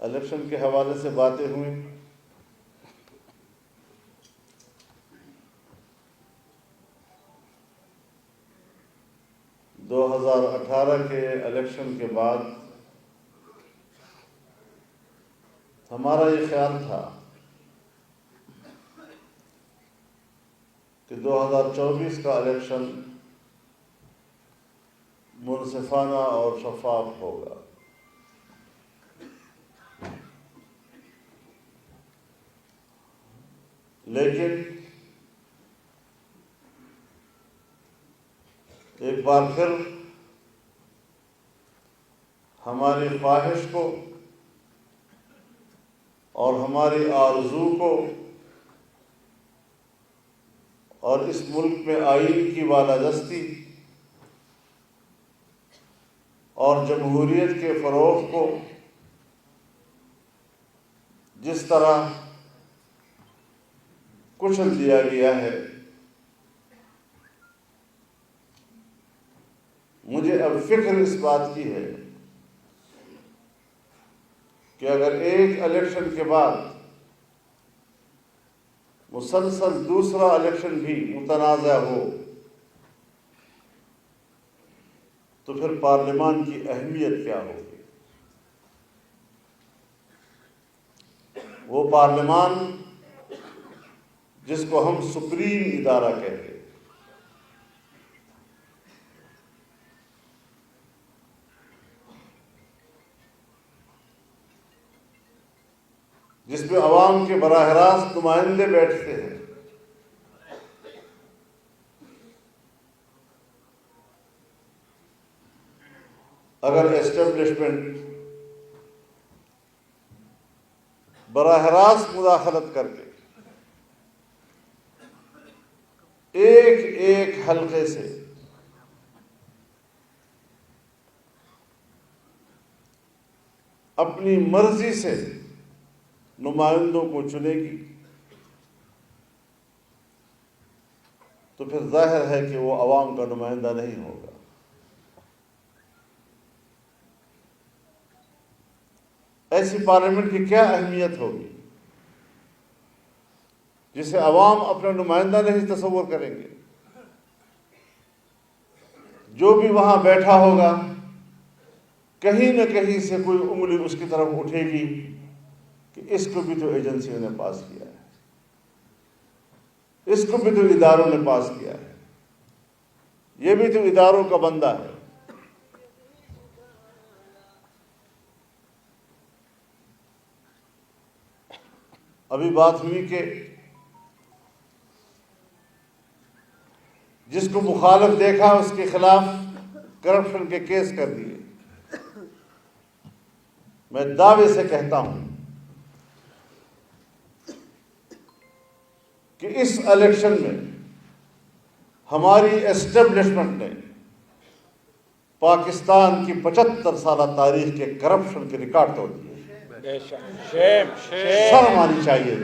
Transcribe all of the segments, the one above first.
Election کے حوالے سے باتیں ہوئیں. 2018 کے الیکشن کے بعد ہمارا یہ خیال تھا کہ 2024 کا الیکشن منصفانہ اور شفاف ہوگا. لیکن ایک بار پھر ہماری خواہش کو اور ہماری آرزو کو اور اس ملک میں آئین کی بالادستی اور جمہوریت کے فروغ کو جس طرح کچل دیا گیا ہے، مجھے اب فکر اس بات کی ہے کہ اگر ایک الیکشن کے بعد مسلسل دوسرا الیکشن بھی متنازع ہو تو پھر پارلیمان کی اہمیت کیا ہوگی؟ وہ پارلیمان جس کو ہم سپریم ادارہ کہتے ہیں، جس میں عوام کے براہ راست نمائندے بیٹھتے ہیں، اگر اسٹیبلشمنٹ براہ راست مداخلت کر کے ایک ایک حلقے سے اپنی مرضی سے نمائندوں کو چنے گی تو پھر ظاہر ہے کہ وہ عوام کا نمائندہ نہیں ہوگا. ایسی پارلیمنٹ کی کیا اہمیت ہوگی جسے عوام اپنا نمائندہ نہیں تصور کریں گے؟ جو بھی وہاں بیٹھا ہوگا کہیں نہ کہیں سے کوئی انگلی اس کی طرف اٹھے گی کہ اس کو بھی تو ایجنسیوں نے پاس کیا ہے، اس کو بھی تو اداروں نے پاس کیا ہے، یہ بھی تو اداروں کا بندہ ہے. ابھی بات ہوئی کہ جس کو مخالف دیکھا اس کے خلاف کرپشن کے کیس کر دیے. میں دعوے سے کہتا ہوں کہ اس الیکشن میں ہماری اسٹیبلشمنٹ نے پاکستان کی 75 سالہ تاریخ کے کرپشن کے ریکارڈ توڑ دیے. شرم آنی چاہیے.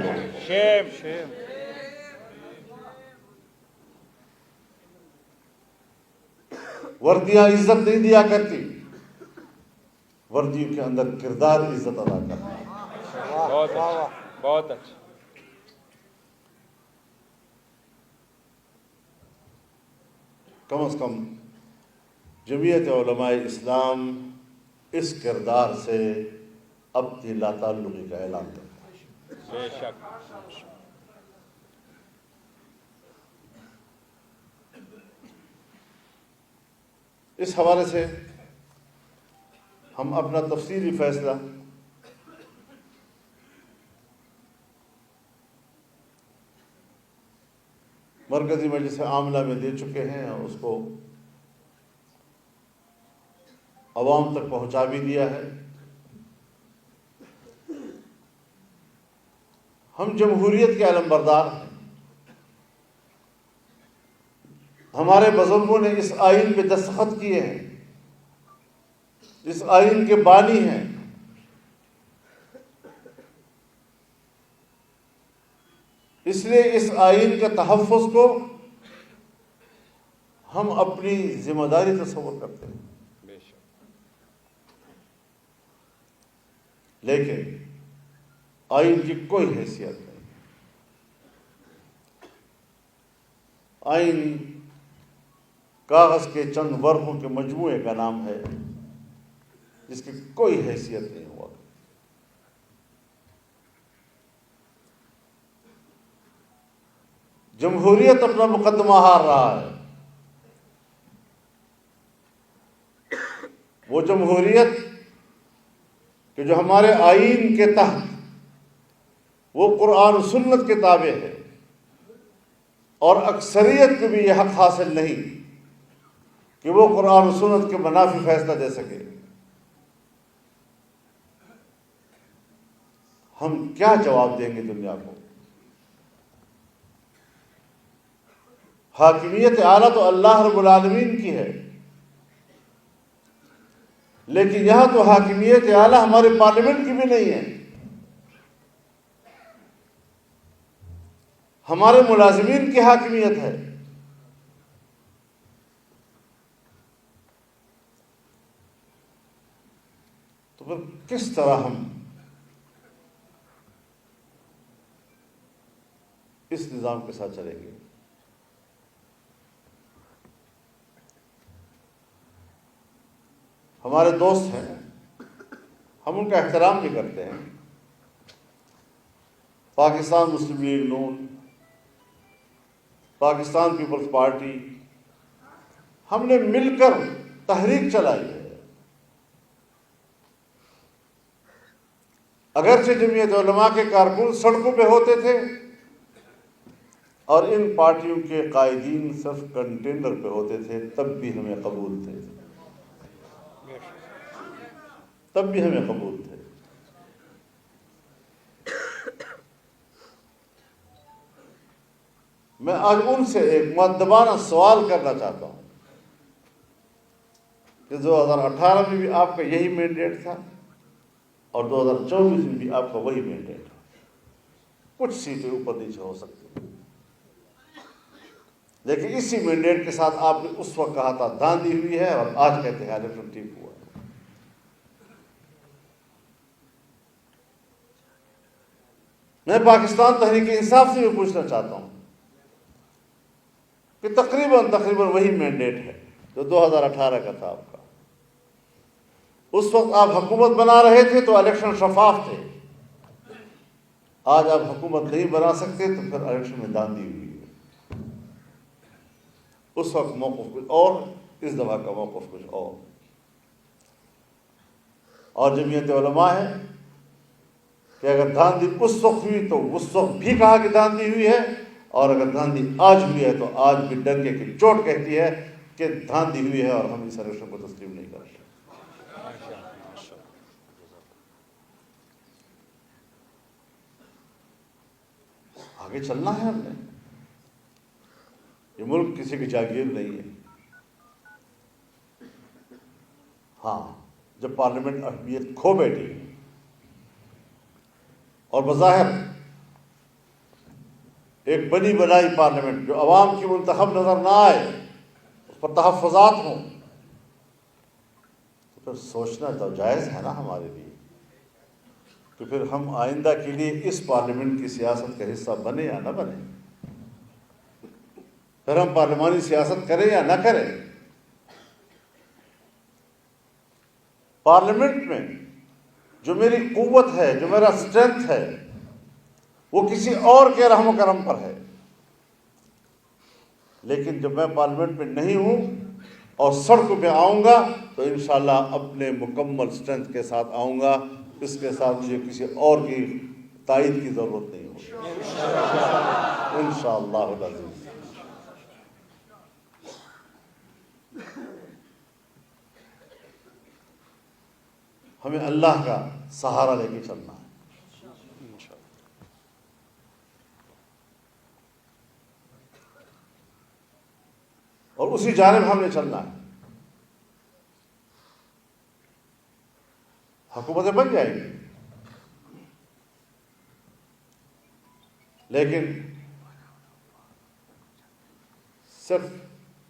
وردیاں عزت نہیں دیا کرتی، وردیوں کے اندر کردار عزت ادا کرتا ہے. بہت اچھا. کم از کم جمعیت علماء اسلام اس کردار سے اپنی لا تعلقی کا اعلان کرتا ہے. بے شک. اس حوالے سے ہم اپنا تفصیلی فیصلہ مرکزی مجلس عاملہ میں دے چکے ہیں اور اس کو عوام تک پہنچا بھی دیا ہے. ہم جمہوریت کے علمبردار ہیں. ہمارے بزرگوں نے اس آئین پہ دستخط کیے ہیں، اس آئین کے بانی ہیں. اس لیے اس آئین کے تحفظ کو ہم اپنی ذمہ داری تصور کرتے ہیں. لیکن آئین کی کوئی حیثیت نہیں. آئین کاغذ کے چند ورقوں کے مجموعے کا نام ہے جس کی کوئی حیثیت نہیں ہوا. جمہوریت اپنا مقدمہ ہار رہا ہے. وہ جمہوریت کہ جو ہمارے آئین کے تحت وہ قرآن و سنت کے تابع ہے اور اکثریت کو بھی یہ حق حاصل نہیں کہ وہ قرآن و سنت کے منافی فیصلہ دے سکے. ہم کیا جواب دیں گے دنیا کو؟ حاکمیت اعلیٰ تو اللہ رب العالمین کی ہے، لیکن یہاں تو حاکمیت اعلیٰ ہمارے پارلیمنٹ کی بھی نہیں ہے. ہمارے ملازمین کی حاکمیت ہے. تو پھر کس طرح ہم اس نظام کے ساتھ چلیں گے؟ ہمارے دوست ہیں، ہم ان کا احترام بھی کرتے ہیں. پاکستان مسلم لیگ نون، پاکستان پیپلز پارٹی، ہم نے مل کر تحریک چلائی ہے. اگرچہ جمعیت علماء کے کارکن سڑکوں پہ ہوتے تھے اور ان پارٹیوں کے قائدین صرف کنٹینر پہ ہوتے تھے، تب بھی ہمیں قبول تھے. تب بھی ہمیں قبول تھے. میں آج ان سے ایک مؤدبانہ سوال کرنا چاہتا ہوں کہ 2018 میں بھی آپ کا یہی مینڈیٹ تھا اور 2024 میں بھی آپ کا وہی مینڈیٹ ہے. کچھ سیٹیں اوپر نیچے ہو سکتی، لیکن اسی مینڈیٹ کے ساتھ آپ نے اس وقت کہا تھا دھاندلی ہوئی ہے اور آج کہتے ہیں الیکشن ٹھیک ہوا. میں پاکستان تحریک انصاف سے بھی پوچھنا چاہتا ہوں کہ تقریباً وہی مینڈیٹ ہے جو 2018 کا تھا آپ کا. اس وقت آپ حکومت بنا رہے تھے تو الیکشن شفاف تھے. آج آپ حکومت نہیں بنا سکتے تو پھر الیکشن میں دھاندلی ہوئی ہے. اس وقت موقف کچھ اور، اس دفعہ کا موقف کچھ اور. اور جمعیت علماء ہے کہ اگر دھاندلی اس وقت ہوئی تو اس وقت بھی کہا کہ دھاندلی ہوئی ہے، اور اگر دھاندلی آج ہوئی ہے تو آج بھی ڈنکے کی چوٹ کہتی ہے کہ دھاندلی ہوئی ہے اور ہم اس الیکشن کو تسلیم نہیں کرتے. آگے چلنا ہے ہم نے. یہ ملک کسی کی جاگیر نہیں ہے. ہاں، جب پارلیمنٹ اہمیت کھو بیٹھی اور بظاہر ایک بنی بنائی پارلیمنٹ جو عوام کی منتخب نظر نہ آئے، اس پر تحفظات ہوں، تو پھر سوچنا تو جائز ہے نا ہمارے لیے کہ پھر ہم آئندہ کے لیے اس پارلیمنٹ کی سیاست کا حصہ بنے یا نہ بنے. پھر ہم پارلیمانی سیاست کریں یا نہ کریں. پارلیمنٹ میں جو میری قوت ہے، جو میرا اسٹرینتھ ہے، وہ کسی اور کے رحم و کرم پر ہے. لیکن جب میں پارلیمنٹ میں نہیں ہوں اور سڑکوں پہ آؤں گا تو انشاءاللہ اپنے مکمل اسٹرینتھ کے ساتھ آؤں گا. اس کے ساتھ مجھے کسی اور کی تائید کی ضرورت نہیں ہوگی انشاءاللہ العزیز. ہمیں اللہ کا سہارا لے کے چلنا ہے. اور اسی جانب ہم نے چلنا ہے. حکومتیں بن جائیں گی، لیکن صرف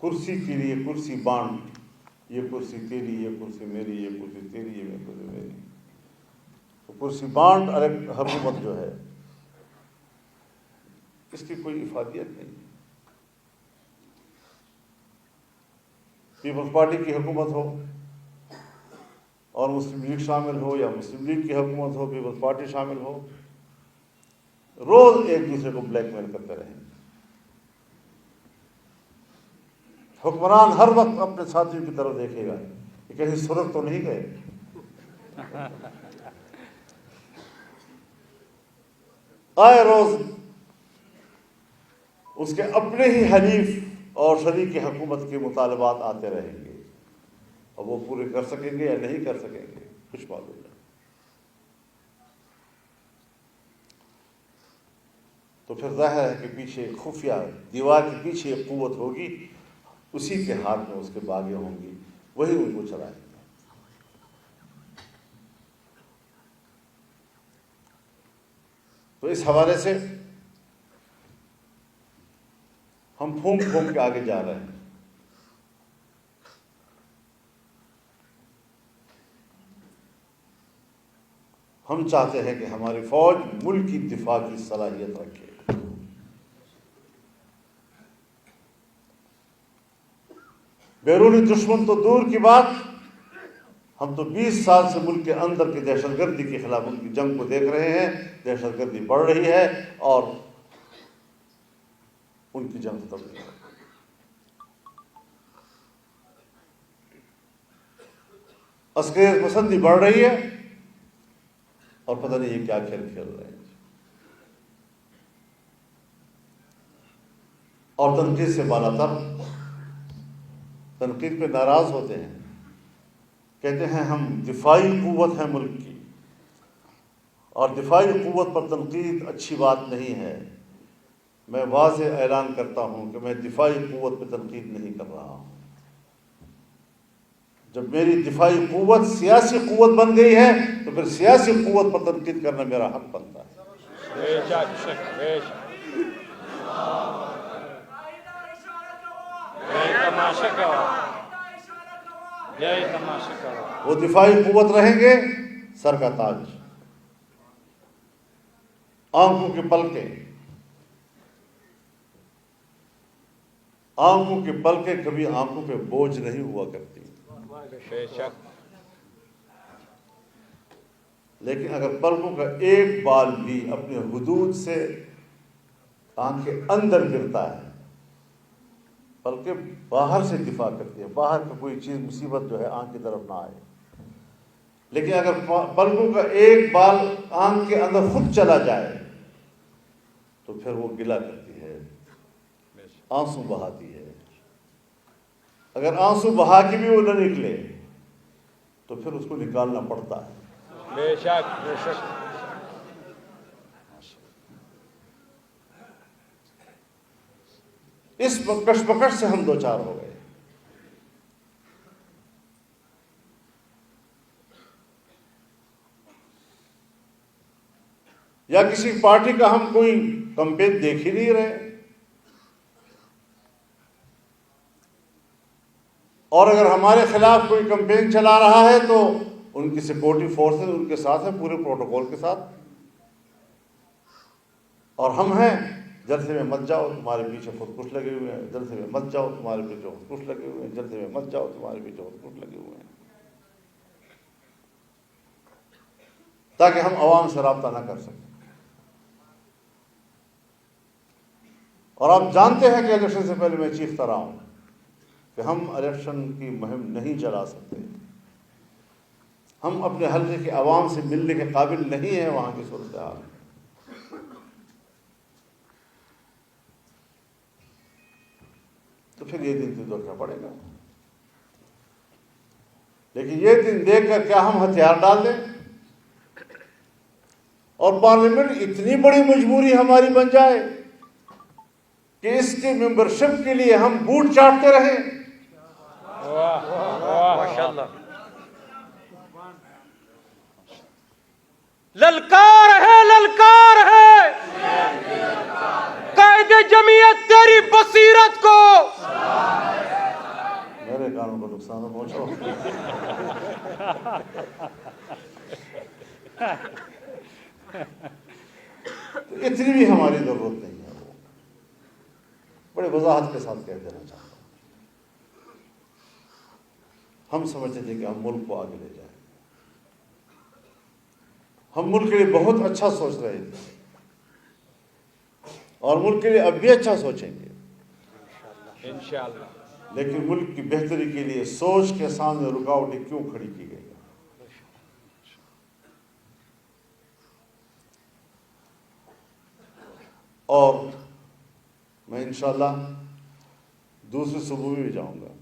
کرسی کے لیے کرسی بانٹ، یہ کرسی تیری، یہ کرسی میری، یہ کرسی تیری، یہ کرسی میری، تو کرسی بانٹ حکومت جو ہے اس کی کوئی افادیت نہیں. پیپلز پارٹی کی حکومت ہو اور مسلم لیگ شامل ہو، یا مسلم لیگ کی حکومت ہو پیپلز پارٹی شامل ہو، روز ایک دوسرے کو بلیک میل کرتے رہیں. حکمران ہر وقت اپنے ساتھیوں کی طرف دیکھے گا کہ کہیں سرخ تو نہیں گئے. آئے روز اس کے اپنے ہی حلیف اور شریک حکومت کے مطالبات آتے رہیں گے، اور وہ پورے کر سکیں گے یا نہیں کر سکیں گے کچھ معلوم نہیں. تو پھر ظاہر ہے کہ پیچھے خفیہ دیوار کے پیچھے ایک قوت ہوگی، اسی کے ہاتھ میں اس کے باغیں ہوں گی، وہی ان کو چلائیں گے. تو اس حوالے سے ہم پھونک پھونک کے آگے جا رہے ہیں. ہم چاہتے ہیں کہ ہماری فوج ملک کی دفاع کی صلاحیت رکھے. بیرونی دشمن تو دور کی بات، ہم تو 20 سال سے ملک کے اندر کی دہشت گردی کے خلاف ان کی جنگ کو دیکھ رہے ہیں. دہشت گردی بڑھ رہی ہے اور ان کی جنگ ختم نہیں. عسکریت پسندی بڑھ رہی ہے اور پتہ نہیں یہ کیا کھیل کھیل رہے ہیں. اور تنقید سے بالا تر، تنقید پہ ناراض ہوتے ہیں، کہتے ہیں ہم دفاعی قوت ہیں ملک کی، اور دفاعی قوت پر تنقید اچھی بات نہیں ہے. میں واضح اعلان کرتا ہوں کہ میں دفاعی قوت پہ تنقید نہیں کر رہا ہوں. جب میری دفاعی قوت سیاسی قوت بن گئی ہے تو پھر سیاسی قوت پر تنقید کرنا میرا حق بنتا ہے. وہ دفاعی قوت رہیں گے سر کا تاج، آنکھوں کے پلکیں. آنکھوں کی پلکیں کبھی آنکھوں پہ بوجھ نہیں ہوا کرتی. لیکن اگر پلکوں کا ایک بال بھی اپنے حدود سے آنکھ کے اندر گرتا ہے، پلکیں باہر سے دفاع کرتی ہے، باہر کا کوئی چیز مصیبت جو ہے آنکھ کی طرف نہ آئے. لیکن اگر پلکوں کا ایک بال آنکھ کے اندر خود چلا جائے تو پھر وہ گلہ کرتی ہے، آنسو بہاتی ہے. اگر آنسو بہا کے بھی وہ نہ نکلے تو پھر اس کو نکالنا پڑتا ہے. بے شک بے شک. اس کشمکش سے ہم دو چار ہو گئے. یا کسی پارٹی کا ہم کوئی کمپین دیکھ ہی نہیں رہے، اور اگر ہمارے خلاف کوئی کمپین چلا رہا ہے تو ان کی سیکورٹی فورسز ان کے ساتھ ہیں، پورے پروٹوکول کے ساتھ، اور ہم ہیں جلسے میں مت جاؤ تمہارے پیچھے خود کش لگے ہوئے ہیں، جلسے میں مت جاؤ تمہارے پیچھے خود کش لگے ہوئے ہیں، جلسے میں مت جاؤ تمہارے پیچھے خود کش لگے ہوئے ہیں، تاکہ ہم عوام سے رابطہ نہ کر سکیں. اور آپ جانتے ہیں کہ الیکشن سے پہلے میں چیختا رہا ہوں کہ ہم الیکشن کی مہم نہیں چلا سکتے، ہم اپنے حلقے کے عوام سے ملنے کے قابل نہیں ہیں وہاں کی صورتحال. تو پھر یہ دن تو دیکھنا پڑے گا. لیکن یہ دن دیکھ کر کیا ہم ہتھیار ڈال دیں اور پارلیمنٹ اتنی بڑی مجبوری ہماری بن جائے کہ اس کی ممبرشپ کے لیے ہم بوٹ چاٹتے رہیں؟ ماشاءاللہ. للکار ہے قائد جمعیت تیری بصیرت کو. میرے کانوں کو نقصان نہ پہنچاؤ. تو اتنی بھی ہماری ضرورت نہیں ہے. وہ بڑے وضاحت کے ساتھ کہہ دینا چاہتا ہوں. ہم سمجھتے تھے کہ ہم ملک کو آگے لے جائیں. ہم ملک کے لیے بہت اچھا سوچ رہے تھے اور ملک کے لیے اب بھی اچھا سوچیں گے, انشاءاللہ. لیکن ملک کی بہتری کے لیے سوچ کے سامنے رکاوٹیں کیوں کھڑی کی گئی؟ اور میں انشاءاللہ دوسرے صوبوں میں بھی جاؤں گا,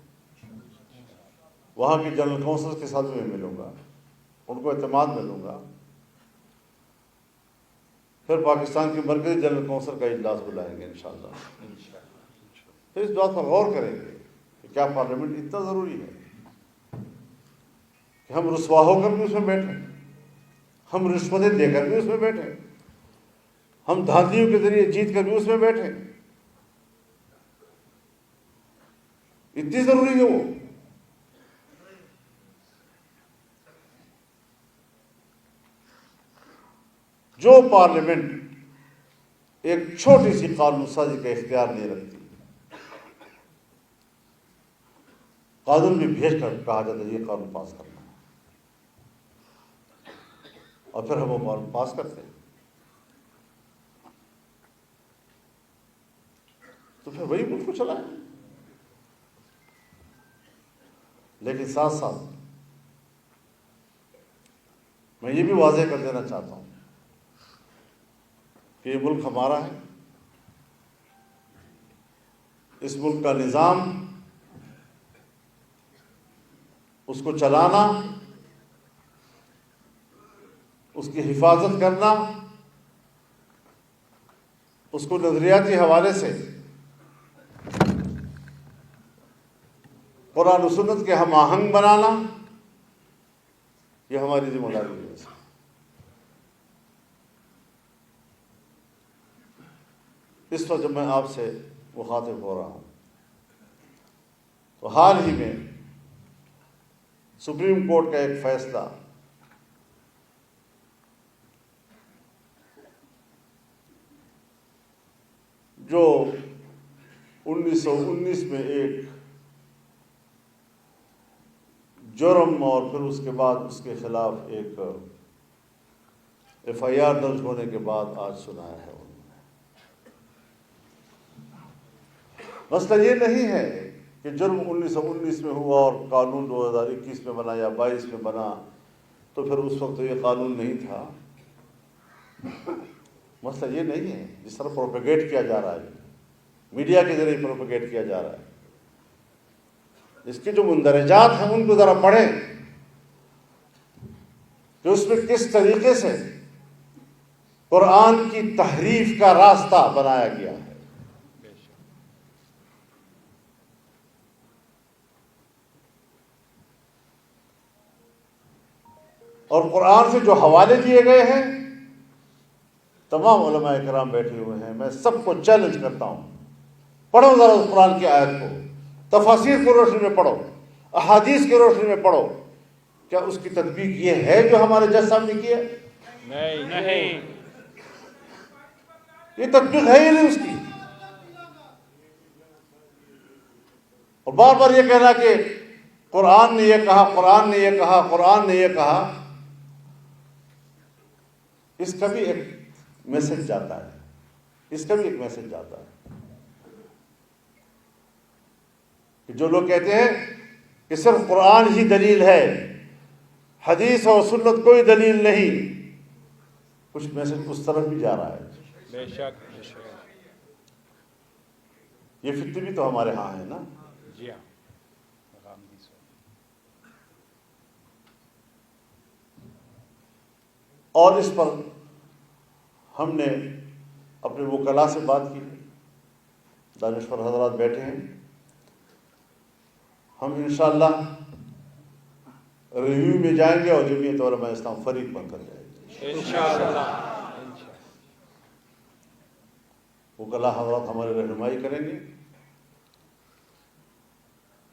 وہاں کے جنرل کونسل کے ساتھ میں ملوں گا, ان کو اعتماد ملوں گا. پھر پاکستان کے مرکزی جنرل کونسل کا اجلاس بلائیں گے انشاءاللہ. پھر اس بات پر غور کریں گے کہ کیا پارلیمنٹ اتنا ضروری ہے کہ ہم رسوا ہو کر بھی اس میں بیٹھیں, ہم رشوتیں دے کر بھی اس میں بیٹھیں, ہم دھاندلیوں کے ذریعے جیت کر بھی اس میں بیٹھیں؟ اتنی ضروری ہے وہ. جو پارلیمنٹ ایک چھوٹی سی قانون سازی کا اختیار نہیں رکھتی, قانون بھی بھیج کر کہا جاتا ہے یہ قانون پاس کرنا ہے, اور پھر ہم وہ قانون پاس کرتے ہیں, تو پھر وہی ملک کو چلائیں. لیکن ساتھ ساتھ میں یہ بھی واضح کر دینا چاہتا ہوں کہ یہ ملک ہمارا ہے. اس ملک کا نظام, اس کو چلانا, اس کی حفاظت کرنا, اس کو نظریاتی حوالے سے قرآن و سنت کے ہم آہنگ بنانا, یہ ہماری ذمہ داری ہے. اس وقت جب میں آپ سے مخاطب ہو رہا ہوں تو حال ہی میں سپریم کورٹ کا ایک فیصلہ جو 1919 میں ایک جرم اور پھر اس کے بعد اس کے خلاف ایک FIR درج ہونے کے بعد آج سنایا ہے. مسئلہ یہ نہیں ہے کہ جرم 1919 میں ہوا اور قانون 2021 میں بنا یا 22 میں بنا تو پھر اس وقت یہ قانون نہیں تھا. مسئلہ یہ نہیں ہے جس طرح پروپیگیٹ کیا جا رہا ہے, میڈیا کے ذریعے پروپیگیٹ کیا جا رہا ہے. اس کے جو مندرجات ہیں ان کو ذرا پڑھیں کہ اس میں کس طریقے سے قرآن کی تحریف کا راستہ بنایا گیا ہے. اور قرآن سے جو حوالے دیے گئے ہیں, تمام علماء کرام بیٹھے ہوئے ہیں, میں سب کو چیلنج کرتا ہوں, پڑھو ذرا اس قرآن کی آیت کو, تفاسیر کی روشنی میں پڑھو, احادیث کی روشنی میں پڑھو. کیا اس کی تطبیق یہ ہے جو ہمارے جج صاحب نے کی ہے؟ نہیں. یہ تطبیق ہے ہی نہیں اس کی. اور بار بار یہ کہنا کہ قرآن نے یہ کہا, قرآن نے یہ کہا, قرآن نے یہ کہا, اس کا بھی ایک میسج جاتا ہے, اس کا بھی ایک میسج جاتا ہے کہ جو لوگ کہتے ہیں کہ صرف قرآن ہی دلیل ہے, حدیث اور سنت کوئی دلیل نہیں, کچھ میسج اس طرف بھی جا رہا ہے. بے شک. یہ فتنہ بھی تو ہمارے ہاں ہے نا. جی ہاں. اور اس پر ہم نے اپنے وکلاء سے بات کی, دانشور حضرات بیٹھے ہیں, ہم انشاءاللہ ریویو میں جائیں گے اور جمعیت علماء اسلام فریق بن کر جائے گی انشاءاللہ. وکلاء حضرات ہماری رہنمائی کریں گے.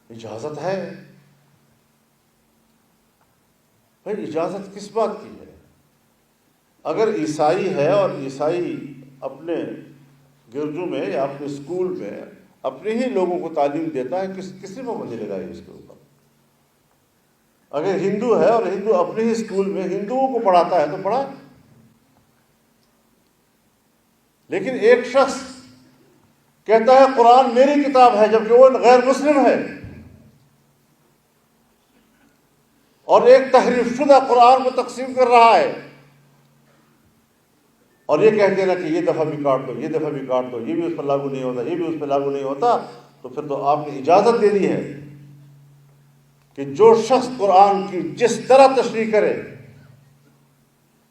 اجازت ہے بھائی, اجازت کس بات کی ہے؟ اگر عیسائی ہے اور عیسائی اپنے گرجوں میں یا اپنے اسکول میں اپنے ہی لوگوں کو تعلیم دیتا ہے، کسی پابندی لگائی اس کے اوپر؟ اگر ہندو ہے اور ہندو اپنے ہی اسکول میں ہندوؤں کو پڑھاتا ہے تو پڑھا. لیکن ایک شخص کہتا ہے قرآن میری کتاب ہے، جبکہ وہ غیر مسلم ہے، اور ایک تحریف شدہ قرآن کو تقسیم کر رہا ہے، اور یہ کہتے ہیں نا کہ یہ دفعہ بھی کاٹ دو، یہ دفعہ بھی کاٹ دو، یہ بھی اس پر لاگو نہیں ہوتا، یہ بھی اس پہ لاگو نہیں ہوتا، تو پھر تو آپ نے اجازت دے دی ہے کہ جو شخص قرآن کی جس طرح تشریح کرے،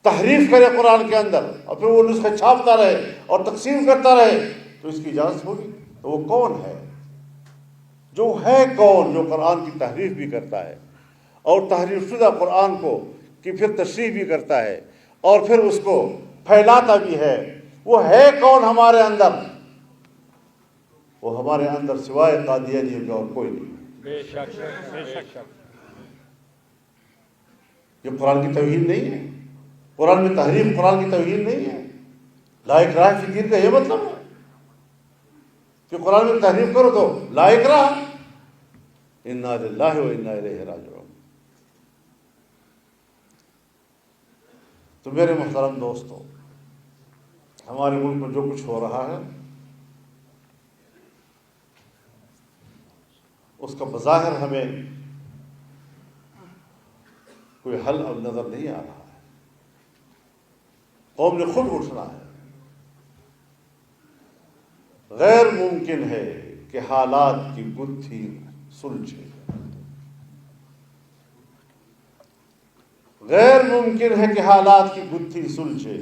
تحریف کرے قرآن کے اندر، اور پھر وہ نسخے چھاپتا رہے اور تقسیم کرتا رہے، تو اس کی اجازت ہوگی؟ تو وہ کون ہے؟ جو ہے کون جو قرآن کی تحریف بھی کرتا ہے اور تحریف شدہ قرآن کو کی پھر تشریح بھی کرتا ہے اور پھر اس کو پھیلاتا بھی ہے؟ وہ ہے کون ہمارے اندر؟ وہ ہمارے اندر سوائے قادیانی کے اور کوئی نہیں. بے شک بے شک. یہ قرآن کی توہین نہیں ہے؟ قرآن میں تحریف قرآن کی توہین نہیں ہے؟ لا اکراہ فی الدین کا یہ مطلب ہے کہ قرآن میں تحریف کرو تو لا اکراہ. انا للہ و انا الیہ راجعون. تو میرے محترم دوستو، ہمارے ملک میں جو کچھ ہو رہا ہے اس کا بظاہر ہمیں کوئی حل اب نظر نہیں آ رہا ہے. قوم نے خود اٹھنا ہے. غیر ممکن ہے کہ حالات کی گتھی سلجھے، غیر ممکن ہے کہ حالات کی گتھی سلجھے.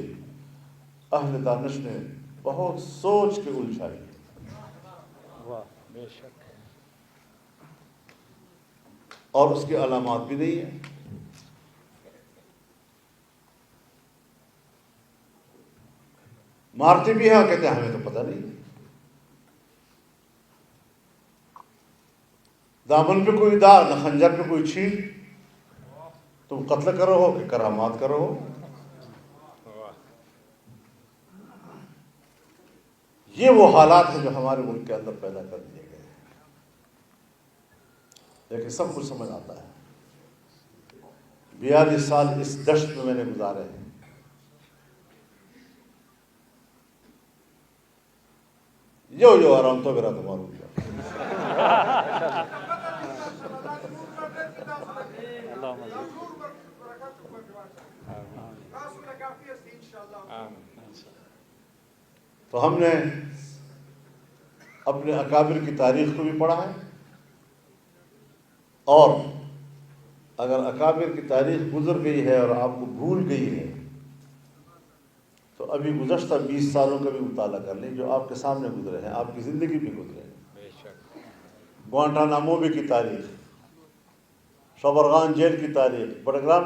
اہل دانش نے بہت سوچ کے الجھائی. واہ بے شک. اور اس کی علامات بھی نہیں ہیں. مارتے بھی ہیں اور کہتے ہیں ہمیں تو پتہ نہیں. دامن پہ کوئی داغ، نہ خنجر پہ کوئی چھین. تم قتل کرو ہو کہ کرامات کرو ہو. یہ وہ حالات ہیں جو ہمارے ملک کے اندر پیدا کر دیے گئے ہیں. لیکن سب کچھ سمجھ آتا ہے. 42 سال اس دشت میں نے گزارے ہیں. جو آرام تو میرا تمہارا ہو گیا. تو ہم نے اپنے اکابر کی تاریخ کو بھی پڑھا ہے، اور اگر اکابر کی تاریخ گزر گئی ہے اور آپ کو بھول گئی ہے تو ابھی گزشتہ 20 سالوں کا بھی مطالعہ کر لیں جو آپ کے سامنے گزرے ہیں. آپ کی زندگی بھی گزرے ہیں. گوانٹانامو بے کی تاریخ، شبرغان جیل کی تاریخ، بڑگرام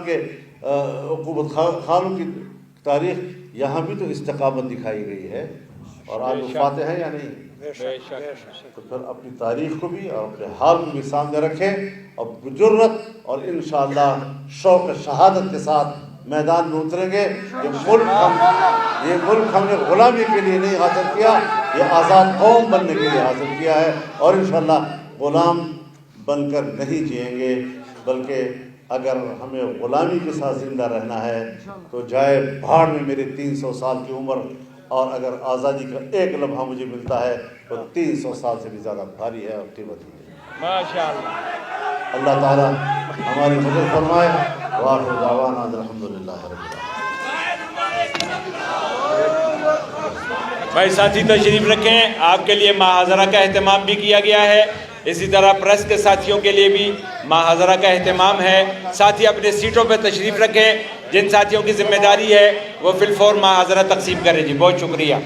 کے عقوبت خانوں کی تاریخ. یہاں بھی تو استقامت دکھائی گئی ہے، اور آپ وفاتے ہیں یا نہیں؟ تو پھر اپنی تاریخ کو بھی اور اپنے حال کو بھی سامنے رکھیں اور بجرت اور انشاءاللہ شوق شہادت کے ساتھ میدان میں اتریں گے. یہ ملک ہم نے غلامی کے لیے نہیں حاصل کیا، یہ آزاد قوم بننے کے لیے حاصل کیا ہے، اور انشاءاللہ غلام بن کر نہیں جئیں گے. بلکہ اگر ہمیں غلامی کے ساتھ زندہ رہنا ہے تو جائے بھاڑ میں میری 300 سال کی عمر، اور اگر آزادی کا ایک لمحہ مجھے ملتا ہے تو 300 سال سے بھی زیادہ بھاری ہے اور قیمتی ہے. ماشاءاللہ. اللہ تعالی ہماری مدد فرمائے. وآخر دعوانا الحمدللہ رب العالمین. بھائی ساتھی تشریف رکھیں. آپ کے لیے محاضرہ کا اہتمام بھی کیا گیا ہے. اسی طرح پریس کے ساتھیوں کے لیے بھی محاضرہ کا اہتمام ہے. ساتھی اپنے سیٹوں پہ تشریف رکھیں. جن ساتھیوں کی ذمہ داری ہے وہ فی الفور محاضرہ تقسیم کریں. جی بہت شکریہ.